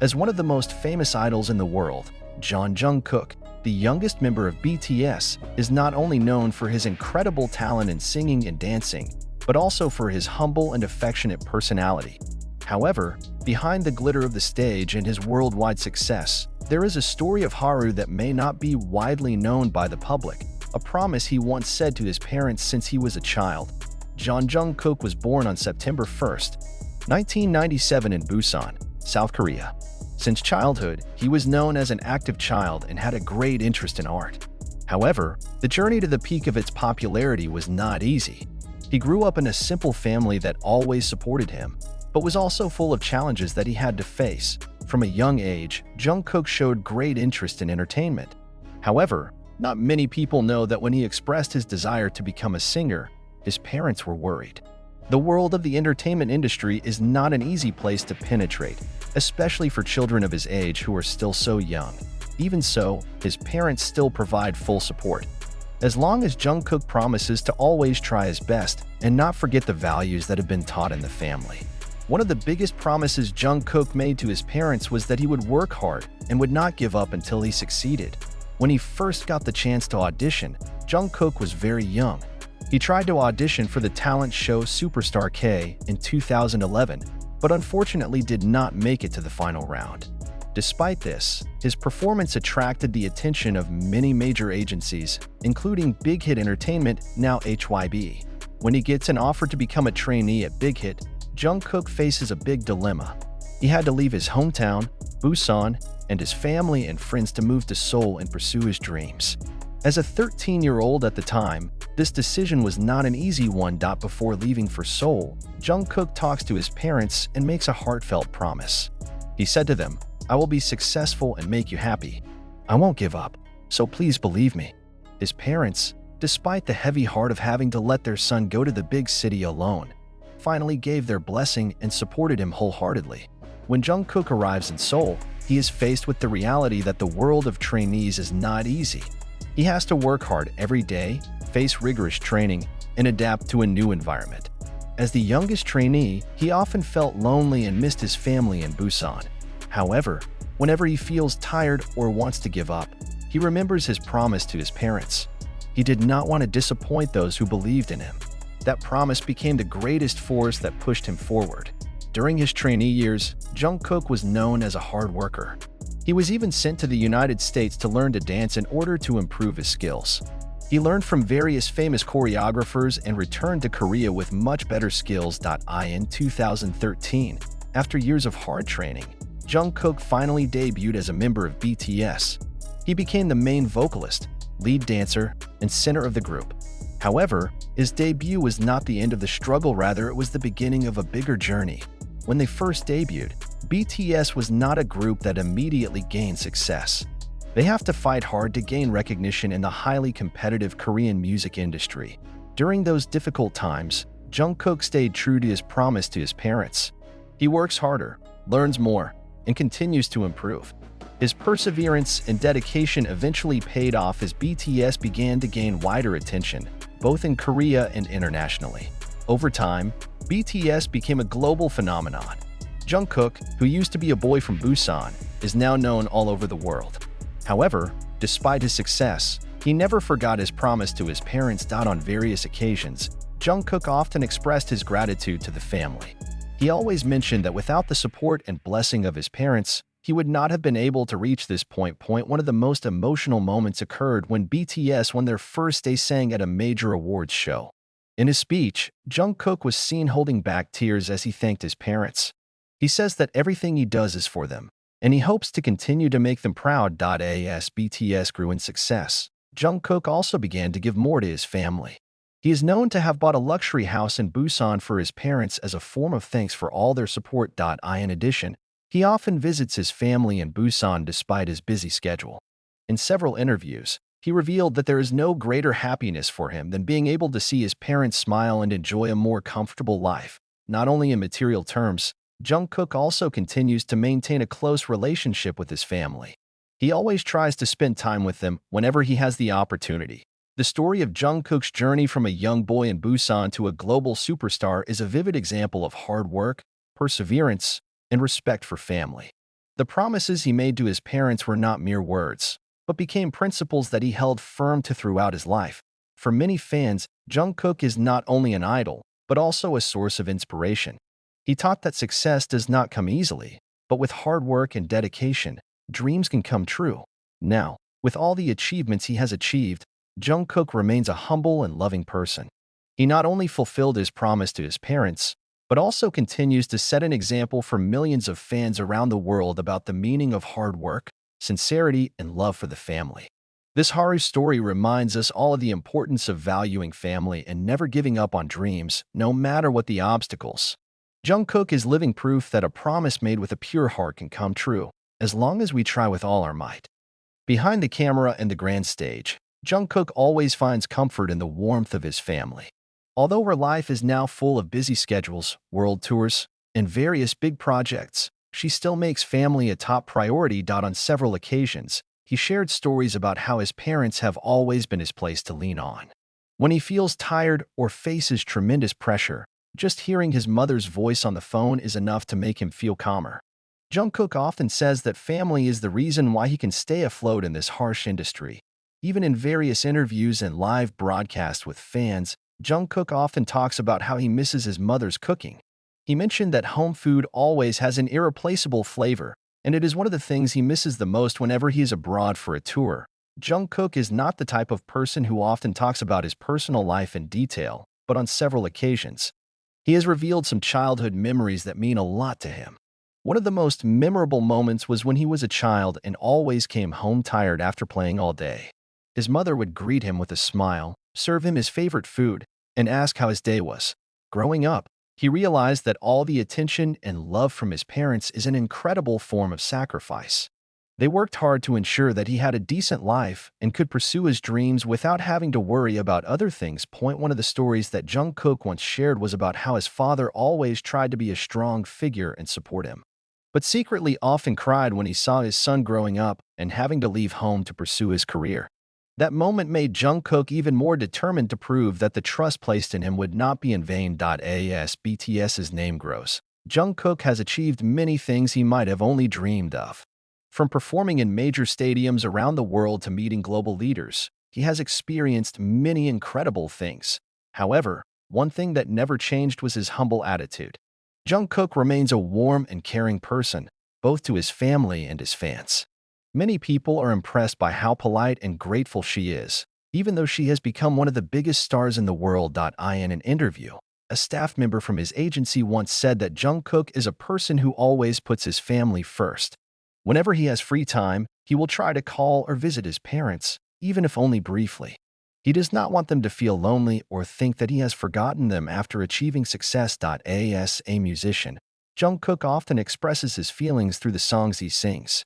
As one of the most famous idols in the world, Jungkook, the youngest member of BTS, is not only known for his incredible talent in singing and dancing, but also for his humble and affectionate personality. However, behind the glitter of the stage and his worldwide success, there is a story of Haru that may not be widely known by the public, a promise he once said to his parents since he was a child. Jungkook was born on September 1, 1997 in Busan, South Korea. Since childhood, he was known as an active child and had a great interest in art. However, the journey to the peak of its popularity was not easy. He grew up in a simple family that always supported him, but was also full of challenges that he had to face. From a young age, Jungkook showed great interest in entertainment. However, not many people know that when he expressed his desire to become a singer, his parents were worried. The world of the entertainment industry is not an easy place to penetrate, especially for children of his age who are still so young. Even so, his parents still provide full support. As long as Jungkook promises to always try his best and not forget the values that have been taught in the family. One of the biggest promises Jungkook made to his parents was that he would work hard and would not give up until he succeeded. When he first got the chance to audition, Jungkook was very young. He tried to audition for the talent show Superstar K in 2011, but unfortunately did not make it to the final round. Despite this, his performance attracted the attention of many major agencies, including Big Hit Entertainment, now HYB. When he gets an offer to become a trainee at Big Hit, Jungkook faces a big dilemma. He had to leave his hometown, Busan, and his family and friends to move to Seoul and pursue his dreams. As a 13-year-old at the time, this decision was not an easy one. Before leaving for Seoul, Jungkook talks to his parents and makes a heartfelt promise. He said to them, "I will be successful and make you happy. I won't give up, so please believe me." His parents, despite the heavy heart of having to let their son go to the big city alone, finally gave their blessing and supported him wholeheartedly. When Jungkook arrives in Seoul, he is faced with the reality that the world of trainees is not easy. He has to work hard every day, face rigorous training, and adapt to a new environment. As the youngest trainee, he often felt lonely and missed his family in Busan. However, whenever he feels tired or wants to give up, he remembers his promise to his parents. He did not want to disappoint those who believed in him. That promise became the greatest force that pushed him forward. During his trainee years, Jungkook was known as a hard worker. He was even sent to the United States to learn to dance in order to improve his skills. He learned from various famous choreographers and returned to Korea with much better skills. In 2013, after years of hard training, Jungkook finally debuted as a member of BTS. He became the main vocalist, lead dancer, and center of the group. However, his debut was not the end of the struggle, rather it was the beginning of a bigger journey. When they first debuted, BTS was not a group that immediately gained success. They have to fight hard to gain recognition in the highly competitive Korean music industry. During those difficult times, Jungkook stayed true to his promise to his parents. He works harder, learns more, and continues to improve. His perseverance and dedication eventually paid off as BTS began to gain wider attention, both in Korea and internationally. Over time, BTS became a global phenomenon. Jungkook, who used to be a boy from Busan, is now known all over the world. However, despite his success, he never forgot his promise to his parents. On various occasions, Jungkook often expressed his gratitude to the family. He always mentioned that without the support and blessing of his parents, he would not have been able to reach this point. One of the most emotional moments occurred when BTS won their first day sang at a major awards show. In his speech, Jungkook was seen holding back tears as he thanked his parents. He says that everything he does is for them, and he hopes to continue to make them proud. As BTS grew in success, Jungkook also began to give more to his family. He is known to have bought a luxury house in Busan for his parents as a form of thanks for all their support. In addition, he often visits his family in Busan despite his busy schedule. In several interviews, he revealed that there is no greater happiness for him than being able to see his parents smile and enjoy a more comfortable life. Not only in material terms, Jungkook also continues to maintain a close relationship with his family. He always tries to spend time with them whenever he has the opportunity. The story of Jungkook's journey from a young boy in Busan to a global superstar is a vivid example of hard work, perseverance, and respect for family. The promises he made to his parents were not mere words, but became principles that he held firm to throughout his life. For many fans, Jungkook is not only an idol, but also a source of inspiration. He taught that success does not come easily, but with hard work and dedication, dreams can come true. Now, with all the achievements he has achieved, Jungkook remains a humble and loving person. He not only fulfilled his promise to his parents, but also continues to set an example for millions of fans around the world about the meaning of hard work, sincerity, and love for the family. This Haru story reminds us all of the importance of valuing family and never giving up on dreams, no matter what the obstacles. Jungkook is living proof that a promise made with a pure heart can come true, as long as we try with all our might. Behind the camera and the grand stage, Jungkook always finds comfort in the warmth of his family. Although her life is now full of busy schedules, world tours, and various big projects, she still makes family a top priority. On several occasions, he shared stories about how his parents have always been his place to lean on. When he feels tired or faces tremendous pressure, just hearing his mother's voice on the phone is enough to make him feel calmer. Jungkook often says that family is the reason why he can stay afloat in this harsh industry. Even in various interviews and live broadcasts with fans, Jungkook often talks about how he misses his mother's cooking. He mentioned that home food always has an irreplaceable flavor, and it is one of the things he misses the most whenever he is abroad for a tour. Jungkook is not the type of person who often talks about his personal life in detail, but on several occasions, he has revealed some childhood memories that mean a lot to him. One of the most memorable moments was when he was a child and always came home tired after playing all day. His mother would greet him with a smile, serve him his favorite food, and ask how his day was. Growing up, he realized that all the attention and love from his parents is an incredible form of sacrifice. They worked hard to ensure that he had a decent life and could pursue his dreams without having to worry about other things. One of the stories that Jungkook once shared was about how his father always tried to be a strong figure and support him, but secretly often cried when he saw his son growing up and having to leave home to pursue his career. That moment made Jungkook even more determined to prove that the trust placed in him would not be in vain. As BTS's name grows, Jungkook has achieved many things he might have only dreamed of. From performing in major stadiums around the world to meeting global leaders, he has experienced many incredible things. However, one thing that never changed was his humble attitude. Jungkook remains a warm and caring person, both to his family and his fans. Many people are impressed by how polite and grateful she is, even though she has become one of the biggest stars in the world. In an interview, a staff member from his agency once said that Jungkook is a person who always puts his family first. Whenever he has free time, he will try to call or visit his parents, even if only briefly. He does not want them to feel lonely or think that he has forgotten them after achieving success. As a musician, Jungkook often expresses his feelings through the songs he sings.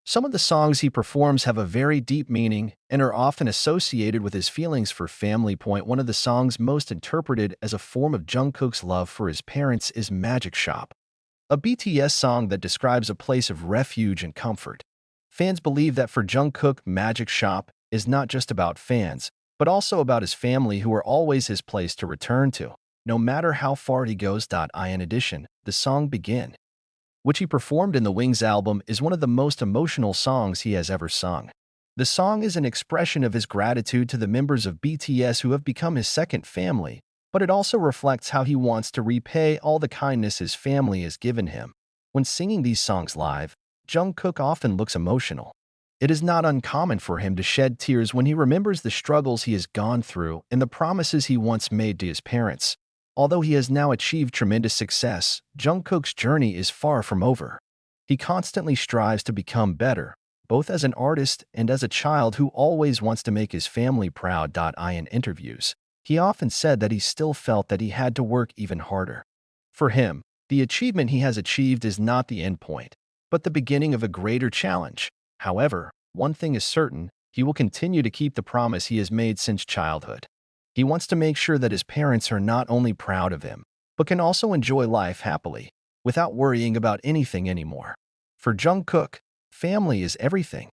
Some of the songs he performs have a very deep meaning and are often associated with his feelings for family. One of the songs most interpreted as a form of Jungkook's love for his parents is Magic Shop, a BTS song that describes a place of refuge and comfort. Fans believe that for Jungkook, Magic Shop is not just about fans, but also about his family who are always his place to return to, no matter how far he goes. In addition, the song Begin, which he performed in the Wings album, is one of the most emotional songs he has ever sung. The song is an expression of his gratitude to the members of BTS who have become his second family, but it also reflects how he wants to repay all the kindness his family has given him. When singing these songs live, Jungkook often looks emotional. It is not uncommon for him to shed tears when he remembers the struggles he has gone through and the promises he once made to his parents. Although he has now achieved tremendous success, Jungkook's journey is far from over. He constantly strives to become better, both as an artist and as a child who always wants to make his family proud. In interviews, he often said that he still felt that he had to work even harder. For him, the achievement he has achieved is not the end point, but the beginning of a greater challenge. However, one thing is certain: he will continue to keep the promise he has made since childhood. He wants to make sure that his parents are not only proud of him, but can also enjoy life happily, without worrying about anything anymore. For Jungkook, family is everything.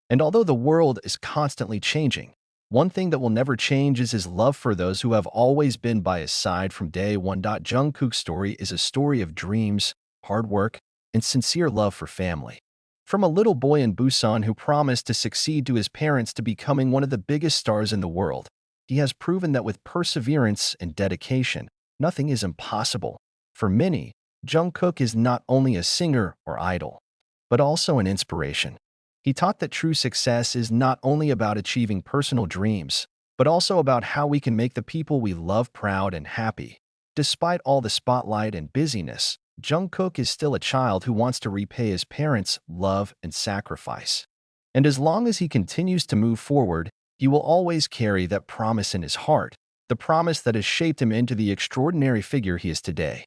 And although the world is constantly changing, one thing that will never change is his love for those who have always been by his side from day one. Jungkook's story is a story of dreams, hard work, and sincere love for family. From a little boy in Busan who promised to succeed to his parents to becoming one of the biggest stars in the world, he has proven that with perseverance and dedication, nothing is impossible. For many, Jungkook is not only a singer or idol, but also an inspiration. He taught that true success is not only about achieving personal dreams, but also about how we can make the people we love proud and happy. Despite all the spotlight and busyness, Jungkook is still a child who wants to repay his parents' love and sacrifice. And as long as he continues to move forward, he will always carry that promise in his heart, the promise that has shaped him into the extraordinary figure he is today.